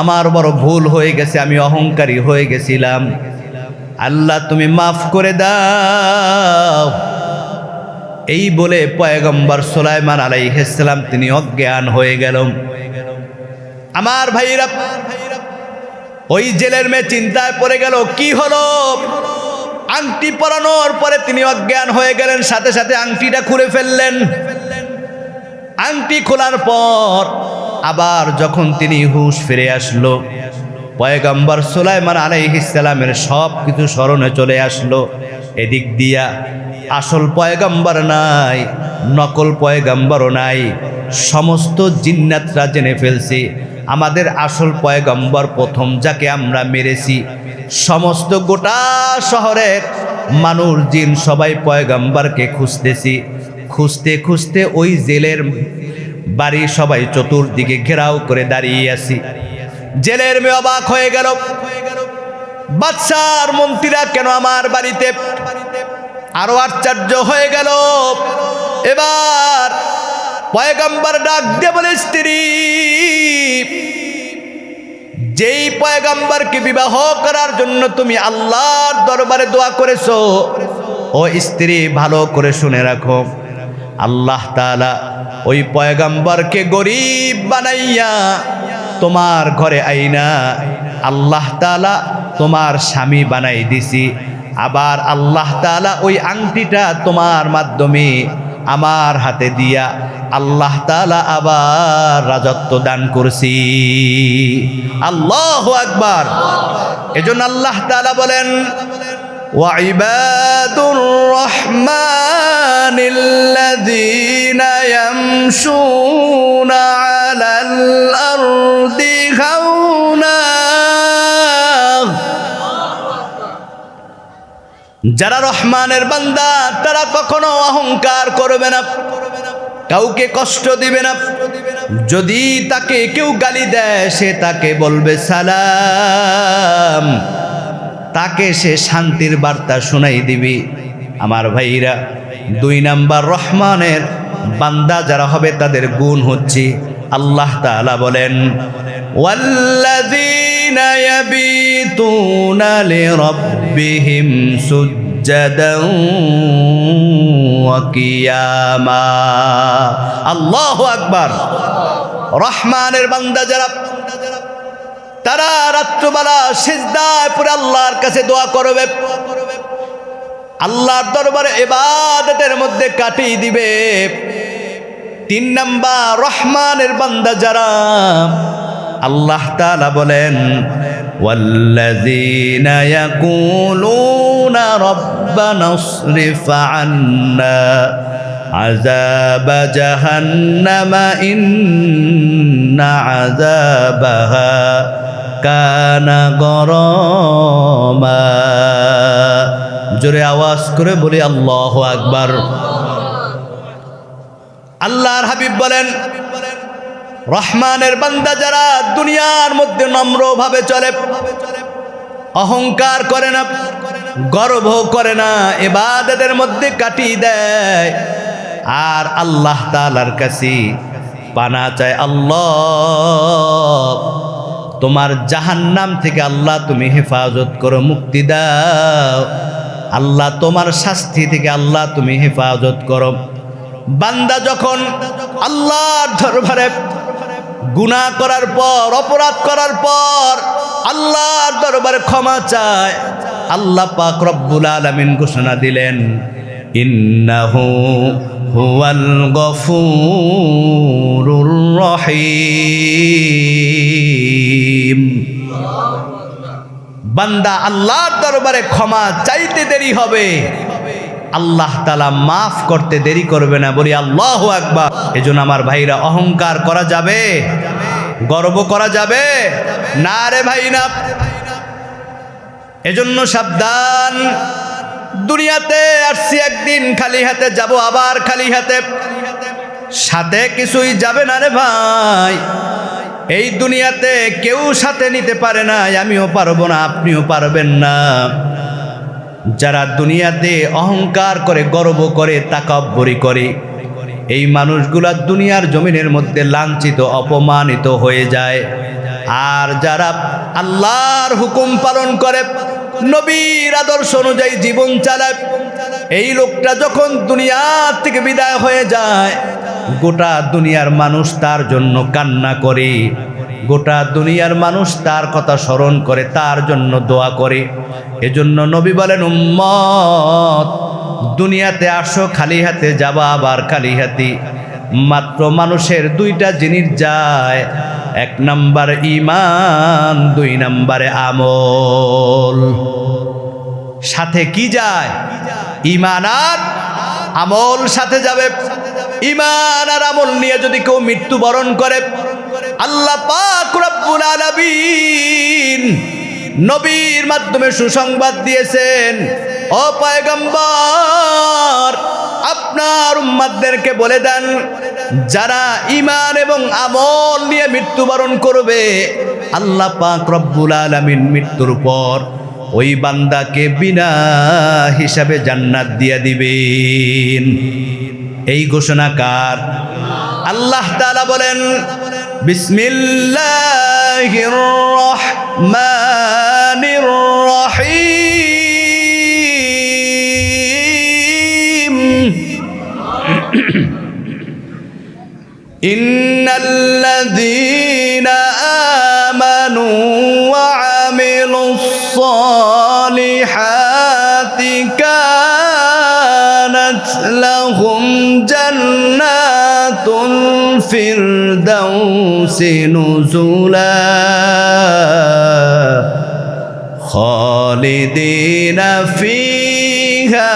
আমার বড় ভুল হয়ে গেছে, আমি অহংকারী হয়ে গেছিলাম, আল্লাহ তুমি মাফ করে দাও। এই বলে পয়গম্বর সুলাইমান আলাইহিস সালাম তিনি অজ্ঞান হয়ে গেলেন। আমার ভাইরা, ওই জেলের মেয়ে চিন্তায় পড়ে গেল, কি হলো? আংটি পরানোর পরে তিনি অজ্ঞান হয়ে গেলেন, সাথে সাথে আংটিটা খুলে ফেললেন। আংটি খোলার পর আবার যখন তিনি হুঁশ ফিরে আসলো, পয়গম্বর সুলাইমান আলাইহিস সালামের সব কিছু স্মরণে চলে আসলো। এদিক দিয়া আসল পয়গম্বর নাই, নকল পয়গম্বরও নাই, সমস্ত জিন্নাতরা জেনে ফেলছে আমাদের আসল পয়গম্বর প্রথম যাকে আমরা মেরেছি। সমস্ত গোটা শহরের মানুষ জিন সবাই পয়গম্বরকে খুঁজতেছি। খুঁজতে খুঁজতে ওই জেলের বাড়ি সবাই চতুর্দিকে ঘেরাও করে দাঁড়িয়ে আছি। জেলের মেয়ে অবাক হয়ে গেল, বাদশার মন্ত্রীরা কেন আমার বাড়িতে? আরো আশ্চর্য হয়ে গেল। এবার পয়গম্বর ডাক দিয়ে বলে, স্ত্রী, যেই পয়গম্বরকে বিবাহ করার জন্য তুমি আল্লাহর দরবারে দোয়া করেছো, ও স্ত্রী ভালো করে শুনে রাখো, আল্লাহ তাআলা ওই পয়গম্বরকে গরিব বানাইয়া তোমার ঘরে আইনা আল্লাহ তাআলা তোমার স্বামী বানাই দিছি। আবার আল্লাহ তাআলা ওই আংটিটা তোমার মাধ্যমে আমার হাতে দিয়া আল্লাহ তাআলা আবার রাজত্ব দান করছি। আল্লাহু আকবার। এজন্য আল্লাহ তাআলা বলেন, ওয়াইবাদুর রহমানিল্লাযীনা ইয়ামশুনা আলাল আরদি হাওনা। যারা রহমানের বান্দা তারা কখনো অহংকার করবে না, কাউকে কষ্ট দিবে না। যদি তাকে কেউ গালি দেয় সে তাকে বলবে সালাম, তাকে সে শান্তির বার্তা শোনাই দিবি। আমার ভাইরা, 2 নাম্বার রহমানের বান্দা যারা হবে তাদের গুণ হচ্ছে, আল্লাহ তাআলা বলেন, ওয়াল্লাযীনা ইয়াবিতুনা লিরাব্বিহিম সুজ্জাদান ওয়া কিয়ামা। আল্লাহু আকবার। রহমানের বান্দা যারা, তারা রাত্রবেলা সিজদায় পড়ে আল্লাহর কাছে দোয়া করবে, আল্লাহর দরবারে ইবাদতের মধ্যে কাটিয়ে দিবে। 3 নাম্বার রহমানের বান্দা যারা, আল্লাহ তাআলা বলেন, ওয়াল্লাযীনা ইয়াকুলুনা রাব্বানা ইসরিফ আন্না আযাবা জাহান্নামা ইন্না আযাবাহা কানা গরামা। জোরে আওয়াজ করে বলি আল্লাহু আকবার। আল্লাহর হাবিব বলেন, রহমানের বান্দা যারা দুনিয়ার মধ্যে নম্রভাবে চলে, অহংকার করে না, গর্ব করে না, ইবাদতের মধ্যে কাটিয়ে দেয়, আর আল্লাহ তাআলার কাছে পানা চায়, আল্লাহ তোমার জাহান্নাম থেকে আল্লাহ তুমি হেফাজত করো, মুক্তি দাও, আল্লাহ তোমার শাস্তি থেকে আল্লাহ তুমি হেফাজত করো। বান্দা যখন আল্লাহর দরবারে গুনাহ করার পর, অপরাধ করার পর আল্লাহর দরবারে ক্ষমা চায়, আল্লাহ পাক রব্বুল আলামিন ঘোষণা দিলেন, ইন্নাহু হুয়াল গফুরুর রহিম। বান্দা আল্লাহর দরবারে ক্ষমা চাইতে দেরি হবে, আল্লাহ তাআলা মাফ করতে দেরি করবে না। বলি আল্লাহু আকবার। এজন্য আমার ভাইরা, অহংকার করা যাবে? গর্ব করা যাবে না রে ভাই না। এজন্য সাবধান। দুনিয়াতে আসছি একদিন, খালি হাতে যাব, আবার খালি হাতে, সাথে কিছুই যাবে না রে ভাই। এই দুনিয়াতে কেউ সাথে নিতে পারে না, আমিও পারবো না, আপনিও পারবেন না। যারা দুনিয়াতে অহংকার করে, গর্ব করে, তাকাব্বুরি করে, এই মানুষগুলা দুনিয়ার জমিনের মধ্যে লাঞ্ছিত, অপমানিত হয়ে যায়। আর যারা আল্লাহর হুকুম পালন করে, নবীর আদর্শ অনুযায়ী জীবন চালায়, এই লোকটা যখন দুনিয়া থেকে বিদায় হয়ে যায়, গোটা দুনিয়ার মানুষ তার জন্য কান্না করে, গোটা দুনিয়ার মানুষ তার কথা স্মরণ করে, তার জন্য দোয়া করে। এজন্য নবী বলেন, উম্মত দুনিয়াতে আসো খালি হাতে, যাবা আবার খালি হাতে। মাত্র মানুষের দুইটা জিনিস যায়, এক নাম্বার ঈমান, দুই নাম্বারে আমল। সাথে কি যায়? ঈমান আর আমল সাথে যাবে। ঈমান আর আমল নিয়ে যদি কেউ মৃত্যুবরণ করে, আল্লাহ পাক রব্বুল আলামিন নবীর মাধ্যমে সুসংবাদ দিয়েছেন, ও পয়গম্বর আপনার উম্মতদেরকে বলে দেন, যারা ঈমান এবং আমল নিয়ে মৃত্যুবরণ করবে, আল্লাহ পাক রব্বুল আলামিন মৃত্যুর পর ওই বান্দাকে বিনা হিসাবে জান্নাত দিয়ে দিবেন। এই ঘোষণা কার? আল্লাহ তাআলা বলেন, বিসমিল্লাহির রহমানির রহিম। ইন্নাল্লাযীনা আমানু ওয়া আমিলুস সালিহাতি কানাত লাহুম জান্নাতুল ফিরদাউসি নুজুলা খালিদিনা ফিহা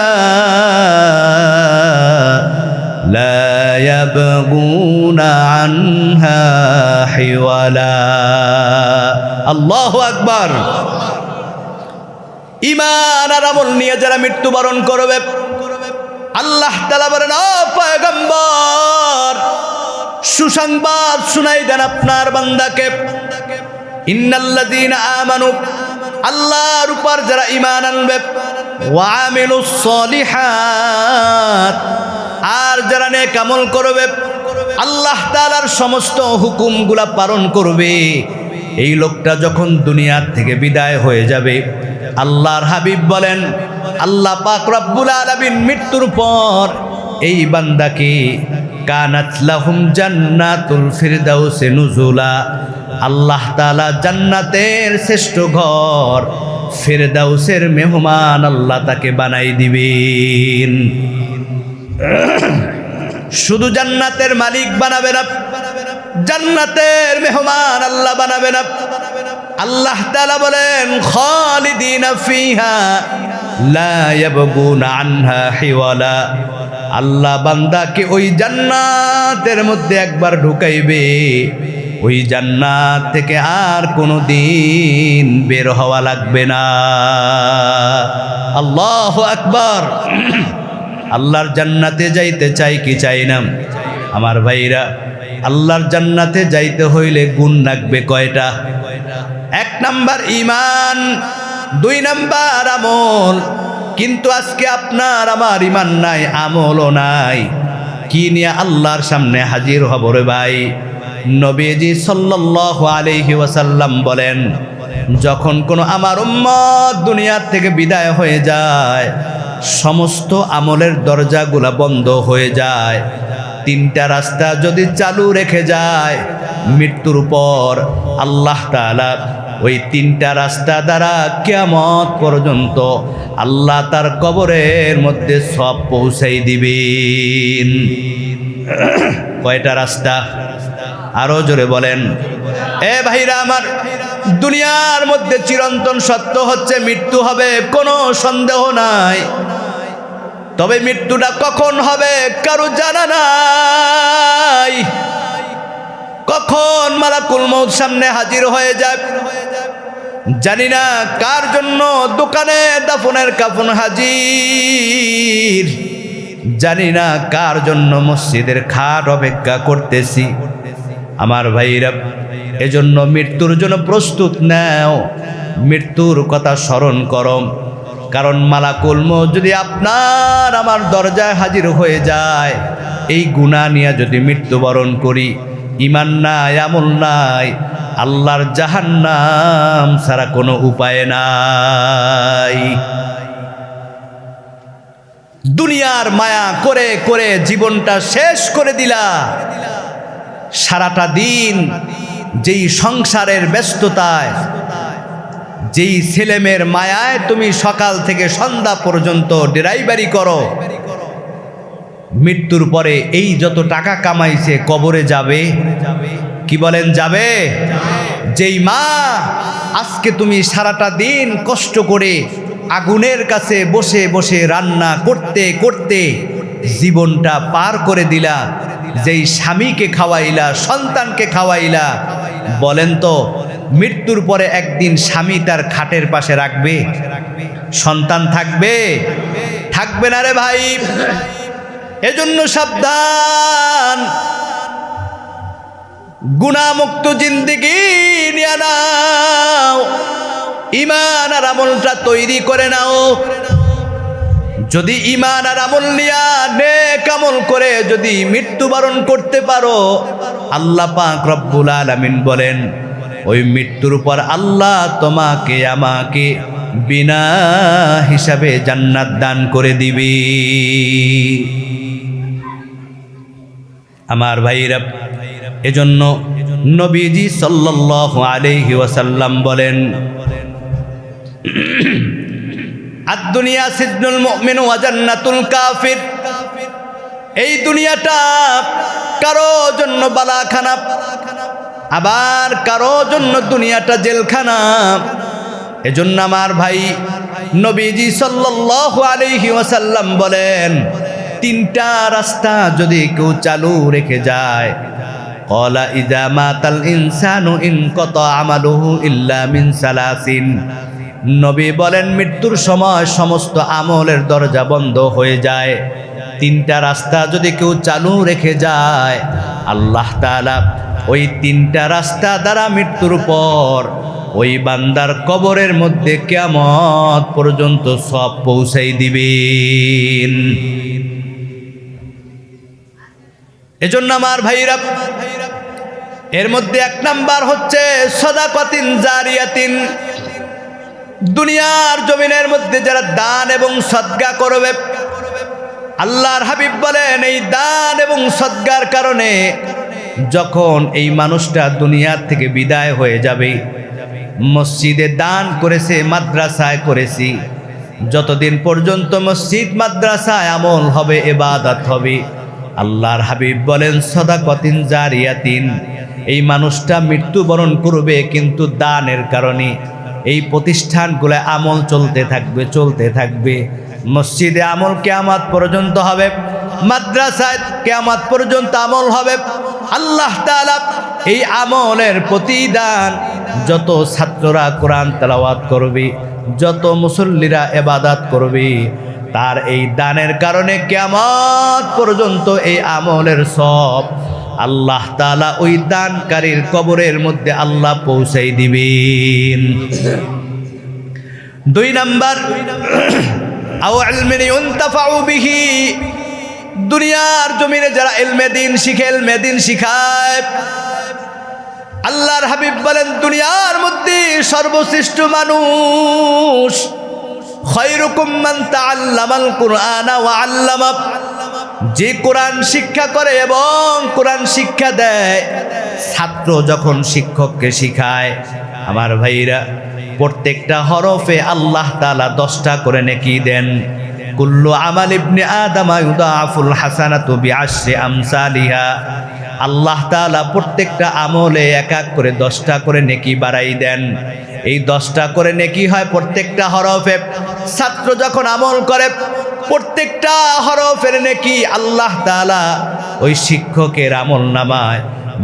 লা ইয়াবগুনা আনহা হিওয়ালা। আল্লাহু আকবার। ঈমান আর আমল নিয়ে যারা মৃত্যুবরণ করবে, আল্লাহ তাআলা বলেন, ও পয়গম্বর সুসংবাদ শুনাই দেন আপনার বান্দাকে। ইন্নাল্লাযীনা আমানু, আল্লাহর উপর যারা ঈমান আনবে, ওয়া আমিলুস সালিহাত, আর যারা নেক আমল করবে, আল্লাহ তাআলার সমস্ত হুকুমগুলা পালন করবে, এই লোকটা যখন দুনিয়া থেকে বিদায় হয়ে যাবে, আল্লাহর হাবিব বলেন, আল্লাহ পাক রব্বুল আলামিন মৃত্যুর পর এই বান্দাকে কানাত লাহুম জান্নাতুল ফিরদাউসি নুজুলা, আল্লাহ তাআলা জান্নাতের শ্রেষ্ঠ ঘর ফিরদাউসের মেহমান আল্লাহ তাকে বানাই দিবেন। শুধু জান্নাতের মালিক বানাবে না, জান্নাতের মেহমান আল্লাহ বানাবে না। আল্লাহ তাআলা বলেন, খালিদিনা ফিহা লা ইয়াবগুনা আনহা হিওয়ালা, আল্লাহ বান্দাকে ওই জান্নাতের মধ্যে একবার ঢুকাইবে, ওই জান্নাত থেকে আর কোনো দিন বের হওয়া লাগবে না। আল্লাহু আকবার। আল্লাহর জান্নাতে যাইতে চাই কি চাই না? আমার ভাইরা, আল্লাহর জান্নাতে যাইতে হইলে গুণ লাগবে কয়টা? এক নাম্বার ঈমান, দুই নাম্বার আমল। কিন্তু আজকে আপনার আমার ঈমান নাই, আমলও নাই, কি নিয়ে আল্লাহর সামনে হাজির হব রে ভাই? নবীজি সাল্লাল্লাহু আলাইহি ওয়াসাল্লাম বলেন, যখন কোনো আমার উম্মত দুনিয়া থেকে বিদায় হয়ে যায়, সমস্ত আমলের দরজাগুলা বন্ধ হয়ে যায়। তিনটা রাস্তা যদি চালু রেখে যায়, মৃত্যুর পর আল্লাহ তাআলা ওই তিনটা রাস্তা দ্বারা কিয়ামত পর্যন্ত আল্লাহ তার কবরের মধ্যে সব পৌঁছাই দিবেন। কয়টা রাস্তা? আরো জোরে বলেন। এ ভাইরা আমার, দুনিয়ার মধ্যে চিরন্তন সত্য হচ্ছে মৃত্যু হবে, কোনো সন্দেহ নাই। তবে মৃত্যুটা কখন হবে কারো জানা নাই। কখন মালাকুল মউত সামনে হাজির হয়ে যায় জানি না। কার জন্য দোকানে দাফনের কাফন হাজির জানি না, কার জন্য মসজিদের খাট অপেক্ষা করতেছি। আমার ভাইরা, এজন্য মৃত্যুর জন্য প্রস্তুত নাও, মৃত্যুর কথা স্মরণ করো। কারণ মালাকুল মউত যদি আপনার আমার দরজায় হাজির হয়ে যায়, এই গুনাহ নিয়ে যদি মৃত্যুবরণ করি, ঈমান নাই, আমল নাই, আল্লাহর জাহান্নাম ছাড়া কোনো উপায় নাই। দুনিয়ার মায়া করে করে জীবনটা শেষ করে দিলা। সারাটা দিন যেই সংসারের ব্যস্ততায়, যেই ছেলেমেয়ের মায়ায় তুমি সকাল থেকে সন্ধ্যা পর্যন্ত ড্রাইভারি করো, মৃত্যুর পরে এই যত টাকা কামাইছে কবরে যাবে। কি বলেন, যাবে? যেই মা আজকে তুমি সারাটা দিন কষ্ট করে আগুনের কাছে বসে বসে রান্না করতে করতে জীবনটা পার করে দিলা, যেই স্বামীকে খাওয়াইলা, সন্তানকে খাওয়াইলা, বলেন তো মৃত্যুর পরে একদিন স্বামী তার খাটের পাশে রাখবে? সন্তান থাকবে? থাকবে না রে ভাই। এজন্য সাবধান, গুনাহমুক্ত জিন্দেগি নিয়ে নাও, ঈমান আর আমলটা তৈরি করে নাও। যদি ঈমান আর আমল নিয়া নেক আমল করে যদি মৃত্যুবরণ করতে পারো, আল্লাহ পাক রব্বুল আলামিন বলেন ওই মৃত্যুর পর আল্লাহ তোমাকে আমাকে বিনা হিসাবে জান্নাত দান করে দিবে। আমার ভাইরা, এজন্য নবীজি সাল্লাল্লাহু আলাইহি ওয়াসাল্লাম বলেন, আদ-দুনিয়া সিজনুল মুমিন ওয়া জান্নাতুল কাফির। এই দুনিয়াটা কারো জন্য বালাখানা, আবার কারো জন্য দুনিয়াটা জেলখানা। এজন্য আমার ভাই নবীজি সাল্লাল্লাহু আলাইহি ওয়াসাল্লাম বলেন, তিনটা রাস্তা যদি কেউ চালু রেখে যায়, ক্বালা ইযা মাতাল ইনসানু ইনকাতা আমালুহু ইল্লা মিন সালাসিন। নবী বলেন মৃত্যুর সময় সমস্ত আমলের দরজা বন্ধ হয়ে যায়। তিনটা রাস্তা যদি কেউ চালু রেখে যায়, আল্লাহ তাআলা ওই তিনটা রাস্তা দ্বারা মৃত্যুর পর ওই বান্দার কবরের মধ্যে কিয়ামত পর্যন্ত সব পৌঁছাই দিবেন। এজন্য আমার ভাইরা, এর মধ্যে এক নাম্বার হচ্ছে সাদাকাতিন জারিয়াতিন। দুনিয়ার জমিনের মধ্যে যারা দান এবং সদকা করবে, আল্লাহর হাবিব বলেন এই দান এবং সদকার কারণে যখন এই মানুষটা দুনিয়ার থেকে বিদায় হয়ে যাবে, মসজিদে দান করেছে, মাদ্রাসায় করেছি, যতদিন পর্যন্ত মসজিদ মাদ্রাসায় আমল হবে, ইবাদত হবে, আল্লাহর হাবিব বলেন সাদাকাতিন জারিয়াতিন। এই মানুষটা মৃত্যুবরণ করবে কিন্তু দানের কারণে এই প্রতিষ্ঠানগুলো আমল চলতে থাকবে, চলতে থাকবে। মসজিদে আমল কিয়ামত পর্যন্ত হবে, মাদ্রাসায় কিয়ামত পর্যন্ত আমল হবে। আল্লাহ তাআলা এই আমলের প্রতিদান, যত ছাত্ররা কোরআন তেলাওয়াত করবে, যত মুসল্লিরা ইবাদত করবে, তার এই দানের কারণে কিয়ামত পর্যন্ত এই আমলের সব আল্লাহ তাআলা ওই দানকারীর কবরের মধ্যে আল্লাহ পৌঁছাই দিবেন। দুই নাম্বার, আও ইলমিন ইউনতাফাউ বিহি। দুনিয়ার জমিনে যারা ইলমে দ্বীন শিখে, ইলমে দ্বীন শিখায়, আল্লাহর হাবিব বলেন দুনিয়ার মধ্যে সর্বশ্রেষ্ঠ মানুষ খায়রুকুম মান তাআল্লামাল কুরআনা ওয়া আল্লামা। যে কোরআন শিক্ষা করে এবং কোরআন শিক্ষা দেয়। ছাত্র যখন শিক্ষককে শিখায়, আমার ভাইরা, প্রত্যেকটা হরফে আল্লাহ তাআলা 10টা করে নেকি দেন। কুল্লু আমাল ইবনে আদম ইউদাফুল হাসানাতু বিআশরি আমসালিহা। আল্লাহ তাআলা প্রত্যেকটা আমলে এক এক করে 10টা করে নেকি বাড়াই দেন। এই 10টা করে নেকি হয় প্রত্যেকটা হরফে। ছাত্র যখন আমল করে প্রত্যেকটা হরফের নেকি আল্লাহ তাআলা ওই শিক্ষকের আমলনামায়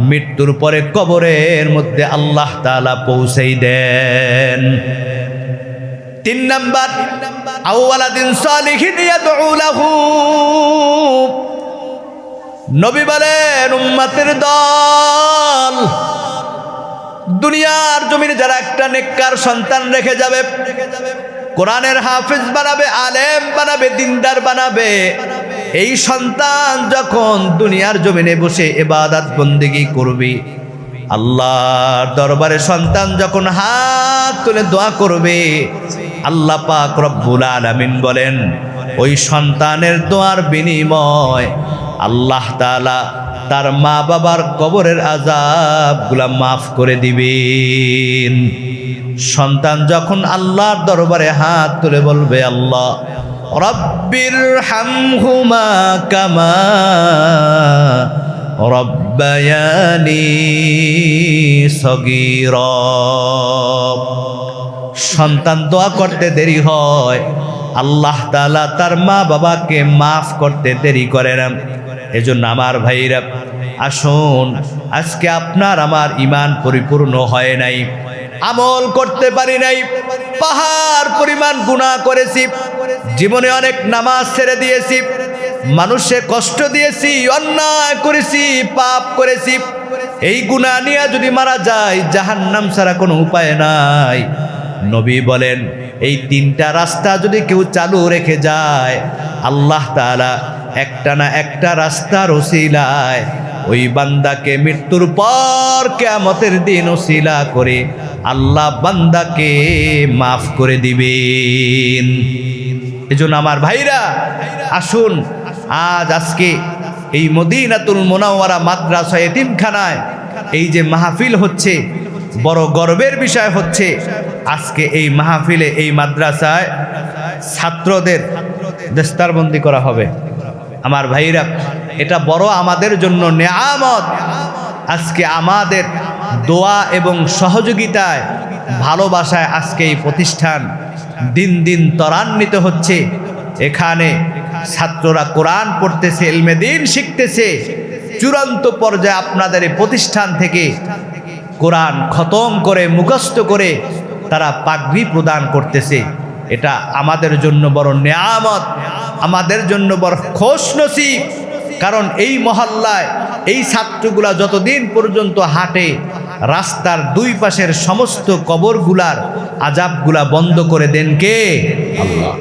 মৃত্যুর পরে কবরের মধ্যে আল্লাহ তাআলা পৌঁছাই দেন। 3 নাম্বার, আওয়ালাদিন সালিহিন ইয়াদউ লাহু। নবী বলেন উম্মতের দল দুনিয়ার জমিনে যারা একটা নেককার সন্তান রেখে যাবে, কোরআনের হাফেজ বানাবে, আলেম বানাবে, দিনদার বানাবে, এই সন্তান যখন দুনিয়ার জমিনে বসে ইবাদত বন্দেগী করবে, আল্লাহর দরবারে সন্তান যখন হাত তুলে দোয়া করবে, আল্লাহ পাক রব্বুল আলামিন বলেন ওই সন্তানের দোয়ার বিনিময় আল্লাহ তাআলা তার মা বাবার কবরের আযাবগুলা মাফ করে দিবেন। সন্তান যখন আল্লাহর দরবারে হাত তুলে বলবে, আল্লাহ রব্বির হামহুমা কামা রব্বায়ানি সগীরা। সন্তান দোয়া করতে দেরি হয়, আল্লাহ তাআলা তার মা বাবাকে মাফ করতে দেরি করে না। এজন্য আমার ভাইরা আসুন, আজকে আপনার আমার ঈমান পরিপূর্ণ হয় নাই, আমল করতে পারি নাই, পাহাড় পরিমাণ গুনাহ করেছি, জীবনে অনেক নামাজ ছেড়ে দিয়েছি, মানুষে কষ্ট দিয়েছি, অন্যায় করেছি, পাপ করেছি। এই গুনাহ নিয়ে যদি মারা যায় জাহান্নাম ছাড়া কোনো উপায় নাই। নবী বলেন এই 3টা রাস্তা যদি কেউ চালু রেখে যায়, আল্লাহ তাআলা একটা না একটা রাস্তার ওসিলায় ওই বান্দাকে মৃত্যুর পর কিয়ামতের দিন ওসিলা করে আল্লাহ বান্দাকে মাফ করে দিবেন। এজন্য আমার ভাইরা আসুন, আজকে এই মদিনাতুল মুনাওয়ারা মাদ্রাসা এতিমখানায় এই যে মাহফিল হচ্ছে, বড় গর্বের বিষয় হচ্ছে আজকে এই মাহফিলে এই মাদ্রাসায় ছাত্রদের দস্তারবন্দি করা হবে। আমার ভাইরা এটা বড় আমাদের জন্য নেয়ামত। আজকে আমাদের দোয়া এবং সহযোগিতায় ভালোবাসায় আজকে এই প্রতিষ্ঠান দিন দিন ত্বরান্বিত হচ্ছে। এখানে ছাত্ররা কোরআন পড়তেছে, ইলমে দ্বীন শিখতেছে। চূড়ান্ত পর্যায়ে আপনাদের এই প্রতিষ্ঠান থেকে কোরআন খতম করে মুখস্থ করে তারা পাগড়ি প্রদান করতেছে। এটা আমাদের জন্য বড় নেয়ামত, আমাদের জন্য বড় খুশনসিব। কারণ এই মহল্লায় এই ছাত্রগুলা যতদিন পর্যন্ত হাঁটে, রাস্তার 2 পাশের সমস্ত কবরগুলার আযাবগুলা বন্ধ করে দেন কে? আল্লাহ।